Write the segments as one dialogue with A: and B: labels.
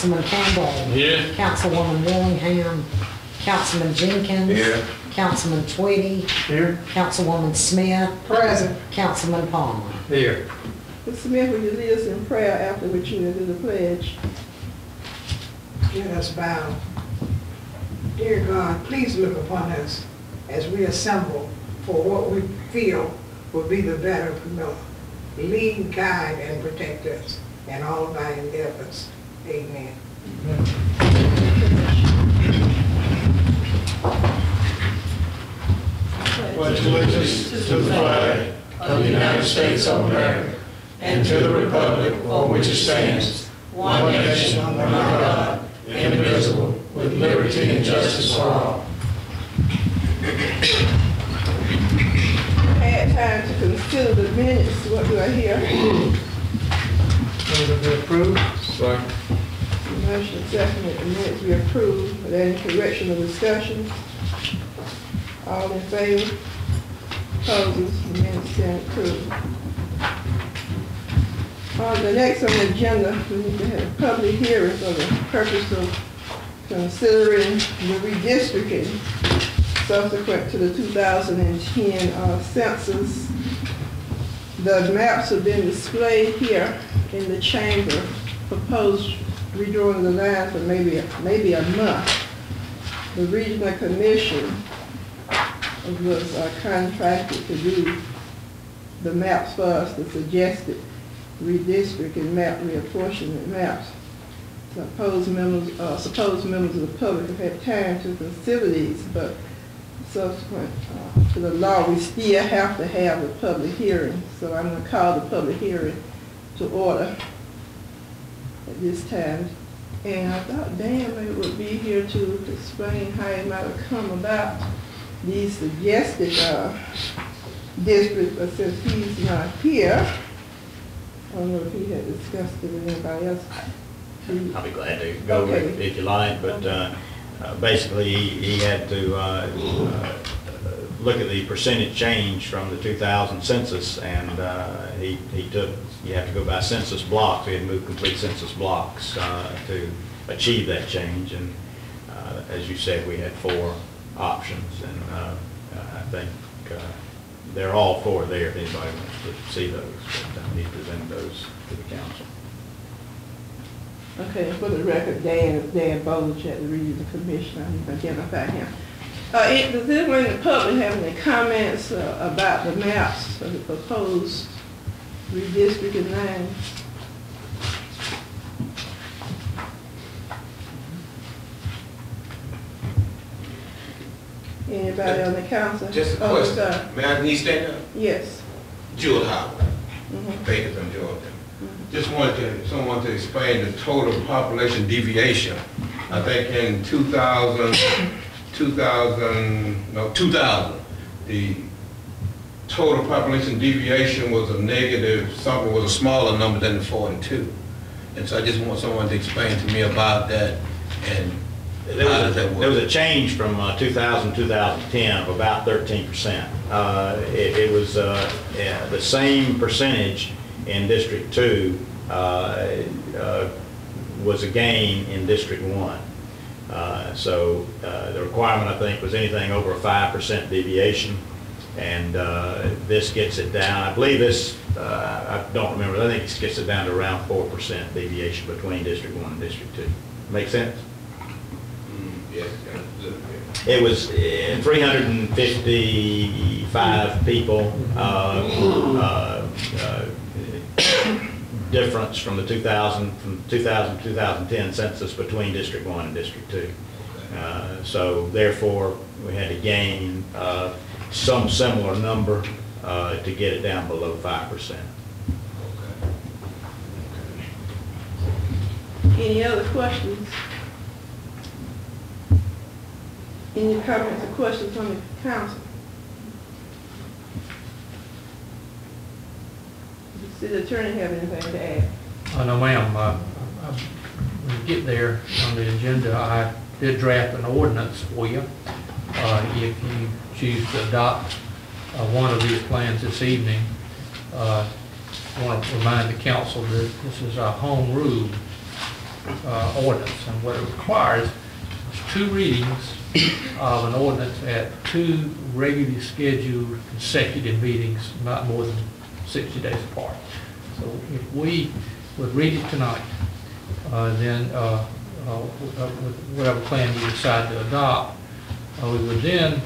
A: Councilman Campbell.
B: Here.
A: Councilwoman Willingham. Councilman Jenkins.
C: Here.
A: Councilman Tweedy.
B: Here.
A: Councilwoman Smith.
D: Present.
A: Councilman Palmer.
B: Here.
D: Mr. Smith, will you lead us in prayer after which you will do the pledge?
E: Let us bow. Dear God, please look upon us as we assemble for what we feel will be the better Camilla. Lead, guide, and protect us in all of our endeavors. Amen.
B: Pledge allegiance to the flag of the United States of America and to the republic for which it stands, one nation under God, indivisible, with liberty and justice for all.
D: Had time to consider the minutes. What do I hear?
B: Move to approve. Second.
D: Motion second that the minutes be approved. Are there any correction or discussion? All in favor? Opposes? The minutes stand approved. The next on the agenda, we need to have a public hearing for the purpose of considering the redistricting subsequent to the 2010 census. The maps have been displayed here in the chamber, proposed redrawing the lines for maybe a month. The regional commission was contracted to do the maps for us, the suggested redistricting map, reapportionment maps. Supposed members of the public have had time to consider these, but subsequent to the law, we still have to have a public hearing. So I'm going to call the public hearing to order at this time. And I thought Dan maybe would be here to explain how it might have come about these suggested districts, but since he's not here, I don't know if he had discussed it with anybody else.
F: I'll be glad to go over it if you like, but basically he had to look at the percentage change from the 2000 census, and he took, you have to go by census blocks. We had to move complete census blocks to achieve that change, and as you said, we had 4 options, and I think they're all 4 there if anybody wants to see those, but he presented those to the council.
D: Okay, for the record, Dan Bowles at the Regional Commission, I need to identify him. Does anyone in the public have any comments about the maps of the proposed redistricting lines? Anybody on the council?
C: Just a question. May I stand up?
D: Yes.
C: Jewel Howard, Bakerton, Georgia. Just wanted someone to explain the total population deviation. I think in 2000, the total population deviation was a negative, something was a smaller number than the 42. And so I just want someone to explain to me about that and
F: there was a change from 2000 to 2010 of about 13%. It was the same percentage in District 2 was a gain in District 1. So the requirement, I think, was anything over a 5% deviation, and this gets it down. I believe this, I don't remember, I think this gets it down to around 4% deviation between District 1 and District 2. Make sense?
C: Yes.
F: It was 355 people difference from the 2000 to 2010 census between District 1 and District 2. So therefore, we had to gain some similar number to get it down below 5%.
D: Any other questions? Any comments or questions from the council? Does the city attorney have anything to add?
G: No, ma'am. When you get there on the agenda, I did draft an ordinance for you. If you choose to adopt one of these plans this evening, I want to remind the council that this is a home rule ordinance. And what it requires is 2 readings of an ordinance at 2 regularly scheduled consecutive meetings, not more than 60 days apart. So if we would read it tonight, then with whatever plan we decide to adopt, we would then,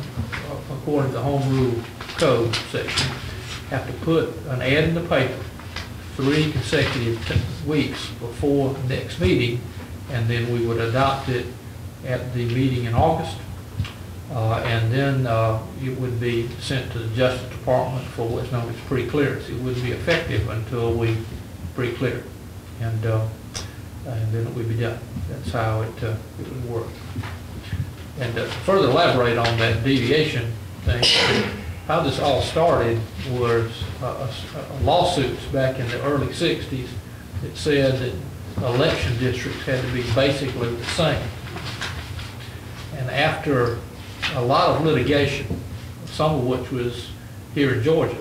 G: according to the Home Rule Code section, have to put an ad in the paper 3 consecutive weeks before the next meeting, and then we would adopt it at the meeting in August, and then it would be sent to the Justice Department for what's known as pre-clearance. It wouldn't be effective until we pre-clear, and then it would be done. That's how it would work. And to further elaborate on that deviation thing, how this all started was lawsuits back in the early 60s that said that election districts had to be basically the same. And after a lot of litigation, some of which was here in Georgia,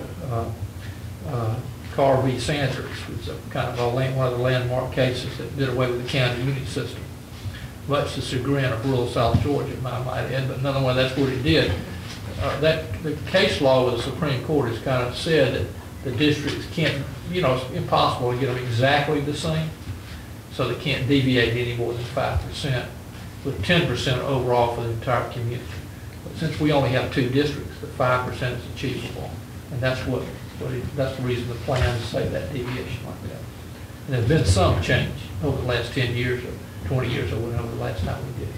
G: Carr v. Sanders was kind of one of the landmark cases that did away with the county unit system, much to the chagrin of rural South Georgia, I might add, but nonetheless, that's what it did. The case law of the Supreme Court has kind of said that the districts can't, it's impossible to get them exactly the same, so they can't deviate any more than 5%, with 10% overall for the entire community. But since we only have 2 districts, the 5% is achievable, and that's that's the reason the plans say that deviation like that. And there's been some change over the last 10 years or 20 years or whatever the last time we did it.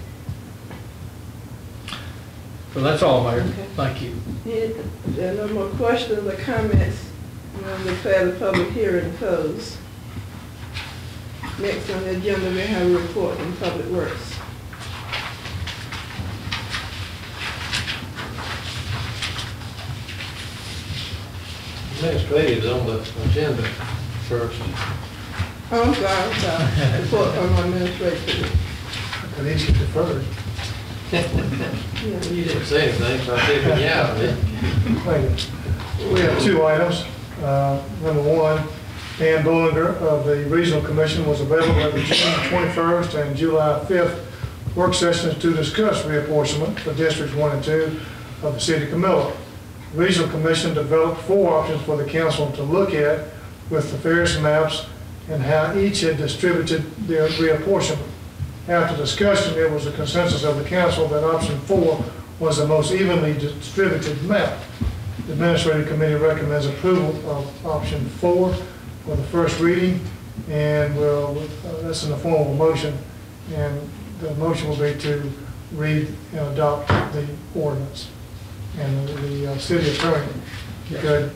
G: So that's all, Mayor.
D: Okay.
G: Thank you.
D: There are no more questions or comments. We'll declare the public hearing closed. Next on the agenda, we have a report from Public Works.
H: Administrative is on the agenda first.
D: Oh, I'm sorry. Report from our administrator.
H: Could easily deferred. You didn't say anything, so I figured you out.
I: Thank you. We have 2 items. Number 1, Dan Bullinger of the Regional Commission was available at the June 21st and July 5th work sessions to discuss reapportionment for Districts 1 and 2 of the City of Camilla. The Regional Commission developed 4 options for the council to look at with the various maps and how each had distributed their reapportionment. After discussion, there was a consensus of the council that option 4 was the most evenly distributed map. The Administrative Committee recommends approval of option 4 for the first reading, and that's in the form of a motion, and the motion will be to read and adopt the ordinance. And the city attorney could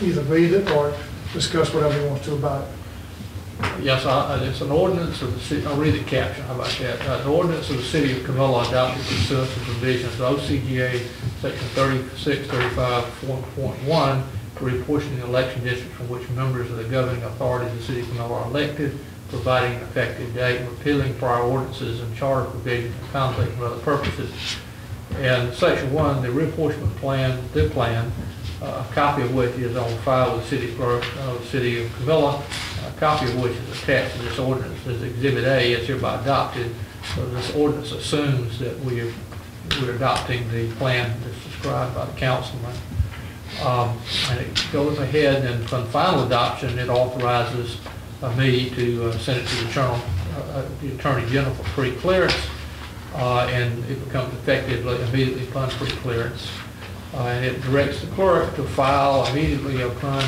I: either read it or discuss whatever he wants to about it.
G: Yes, it's an ordinance of the city. I'll read the caption. How about that? The ordinance of the City of Camilla adopted pursuant to provisions of OCGA Section 3635.1 to reapportion the election districts from which members of the governing authority of the City of Camilla are elected, providing an effective date, repealing prior ordinances and charter provisions in conflict with other purposes. And Section 1, the reapportionment plan, a copy of which is on file with the City Clerk of the City of Camilla, a copy of which is attached to this ordinance as Exhibit A, is hereby adopted. So this ordinance assumes that we're adopting the plan that's described by the councilman. And it goes ahead, and for final adoption, it authorizes me to send it to the Attorney General for pre-clearance, and it becomes effective immediately upon pre-clearance. And it directs the clerk to file immediately upon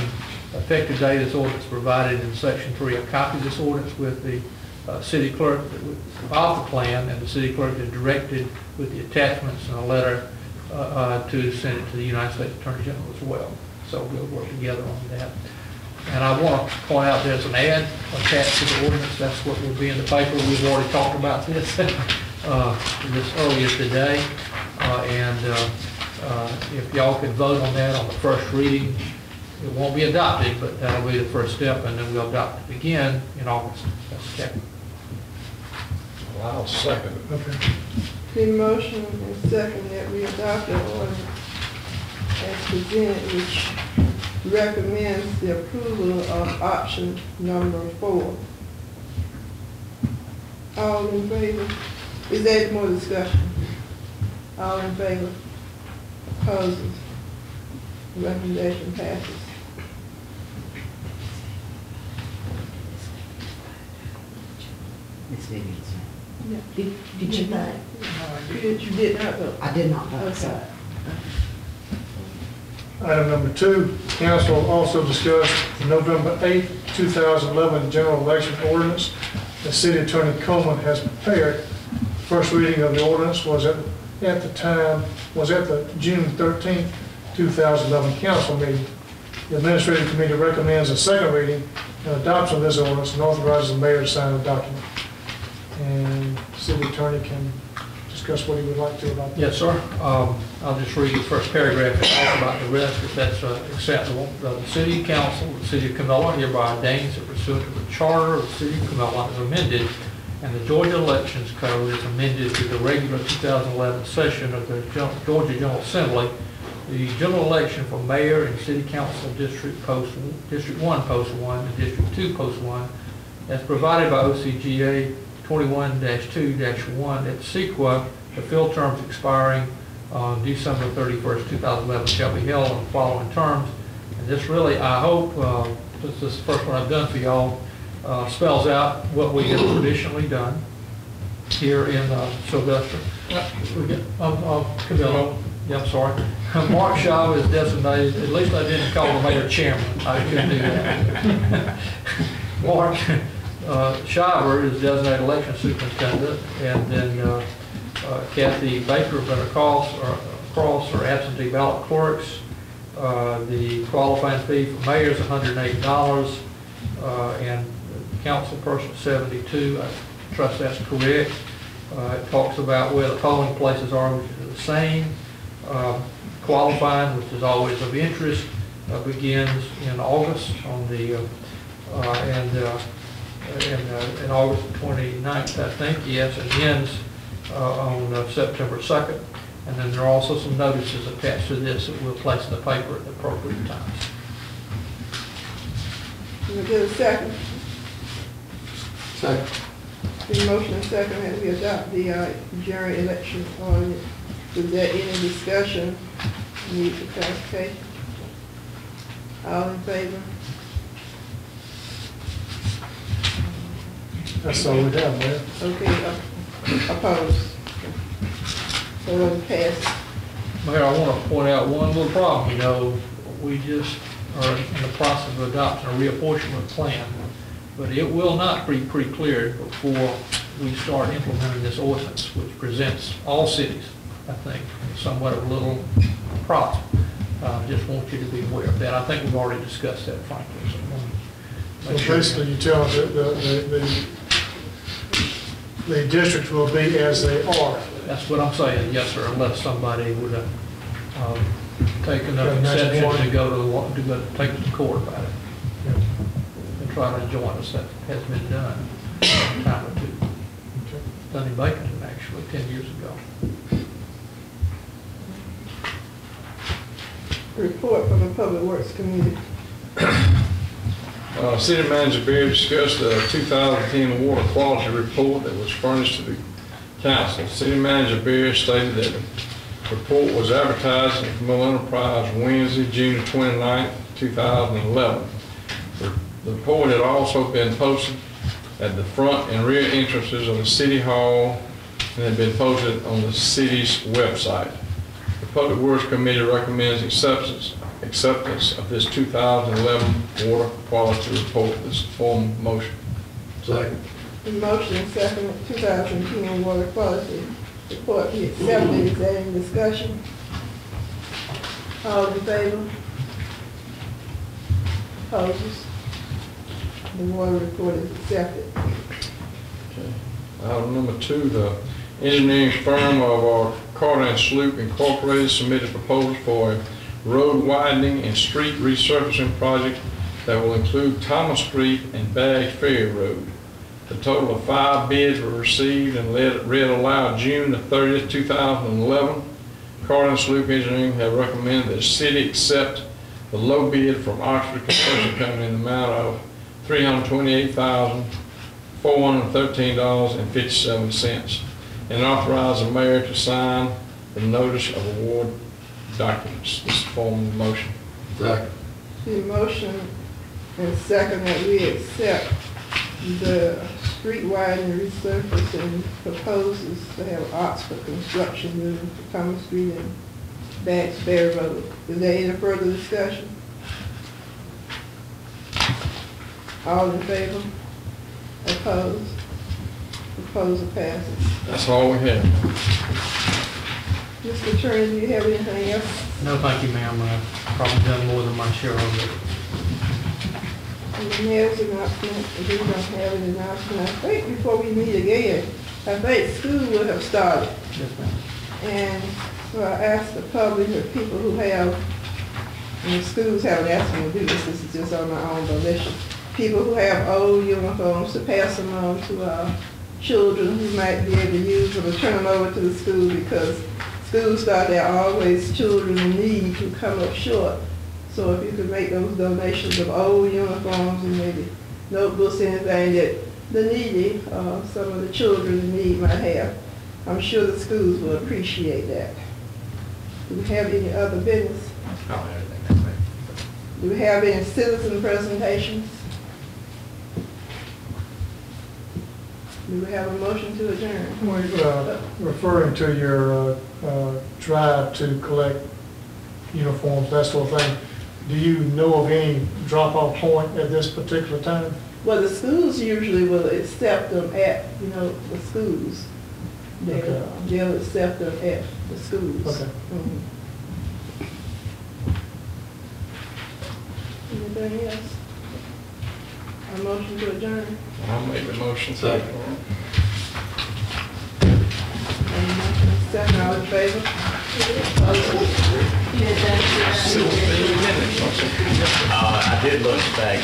G: effective date of this ordinance provided in Section 3 a copy of this ordinance with the city clerk of the plan, and the city clerk is directed with the attachments and a letter to send it to the United States Attorney General as well. So we'll work together on that. And I want to point out there's an ad attached to the ordinance. That's what will be in the paper. We've already talked about this earlier today. If y'all could vote on that on the first reading, it won't be adopted, but that'll be the first step, and then we'll adopt it again in August. That's the second.
H: Well, I'll second it.
I: Okay.
D: The motion and second that we adopt the ordinance as presented, which recommends the approval of option number 4. All in favor? Is there more discussion? All in favor? Opposes? Recommendation passes.
A: Ms. Dickinson.
D: Yeah.
A: Did you vote?
D: You did not vote?
A: I did not vote, so.
D: Okay.
I: Item number 2, council also discussed the November 8, 2011 general election ordinance. The city attorney Coleman has prepared. First reading of the ordinance was at the June 13, 2011 council meeting. The administrative committee recommends a second reading and adoption of this ordinance and authorizes the mayor to sign the document. And the city attorney can discuss what he would like to about that.
G: Yes, sir. I'll just read the first paragraph and talk about the rest if that's acceptable. The City Council of the City of Camilla hereby ordains that pursuant to the Charter of the City of Camilla as amended and the Georgia Elections Code is amended to the regular 2011 session of the Georgia General Assembly, the general election for mayor and City Council District 1 Post 1 and District 2 Post 1 as provided by OCGA 21-2-1 at CEQA, the fill terms expiring on December 31st, 2011 shall be held on the following terms. And this really, I hope, this is the first one I've done for y'all, spells out what we have traditionally done here in Sylvester. Camilla, yeah, I'm sorry. Mark Shaw is designated, at least I didn't call the mayor chairman. I couldn't do that. Mark Shiver is designated election superintendent, and then Kathy Baker of Cross or absentee ballot clerks. The qualifying fee for mayor is $108, and council person $72. I trust that's correct. It talks about where the polling places are, which is the same. Qualifying, which is always of interest, begins in August on the in August 29th, I think, yes, and ends on September 2nd. And then there are also some notices attached to this that we'll place in the paper at the appropriate times.
D: Can we get a second?
H: Second.
D: The motion and second that we adopt the general election ordinance. Is there any discussion? Need for clarification? All in favor?
I: That's all we have, Mayor.
D: Okay, opposed? So it'll pass.
G: Mayor, I want to point out one little problem. You know, we just are in the process of adopting a reapportionment plan, but it will not be pre-cleared before we start implementing this ordinance, which presents all cities, I think, somewhat of a little problem. Just want you to be aware of that. I think we've already discussed that, frankly.
I: So basically, you tell us that the districts will be as they are.
G: That's what I'm saying, yes, sir, unless somebody would take enough
I: Okay, that's
G: exception
I: one.
G: to go to take it to court about it and try to join us. That has been done a time or two.
I: Okay.
G: Done in Baconton, actually, 10 years ago.
D: Report from the Public Works Committee.
H: City Manager Beard discussed the 2010 water quality report that was furnished to the council. City Manager Beard stated that the report was advertised in Camilla Enterprise Wednesday, June 29, 2011. The report had also been posted at the front and rear entrances of the City Hall and had been posted on the city's website. The Public Works Committee recommends acceptance of this 2011 water quality report. This formal motion. Second.
D: The motion and second, 2010 water quality report be accepted. Is there any discussion? All in favor? Opposes? The water report is accepted.
H: Okay. Item number 2, the engineering firm of Carter and Sloop Incorporated submitted a proposal for a road widening and street resurfacing project that will include Thomas Street and Bag Ferry Road. The total of 5 bids were received and read aloud June the 30th, 2011. Carter and Sloop Engineering have recommended that the city accept the low bid from Oxford Construction Company in the amount of $328,000 $413.57, and authorize the mayor to sign the notice of award documents. This is a formal motion.
B: Second.
D: The motion and second that we accept the street widening resurfacing proposes to have Oxford Construction moving to Thomas Street and Bags Ferry Road. Is there any further discussion? All in favor? Opposed? Proposal passes.
H: That's all we have.
D: Mr. Attorney, do you have anything else?
G: No, thank you, ma'am. I've probably done more than my share of it.
D: And the mayor's announcement, if we don't have an announcement, I think before we meet again, I think school will have started.
G: Yes, ma'am.
D: And so I asked the public, or people who have, and the schools haven't asked me to do this, this is just on my own volition, people who have old uniforms to pass them on to our children who might be able to use them or turn them over to the school, because schools start, there are always children in need who come up short. So if you could make those donations of old uniforms and maybe notebooks, anything that the needy, some of the children in need might have, I'm sure the schools will appreciate that. Do we have any other business?
F: I don't have anything, ma'am.
D: Do we have any citizen presentations? Do we have a motion to adjourn?
I: Referring to your drive to collect uniforms, that sort of thing, do you know of any drop-off point at this particular time?
D: Well, the schools usually will accept them at, the schools. They'll accept them at the schools.
I: Okay.
D: Mhm. Anything else? A motion to adjourn?
H: I'll make the motion.
B: Second.
D: Second, all in favor?
F: I did look back.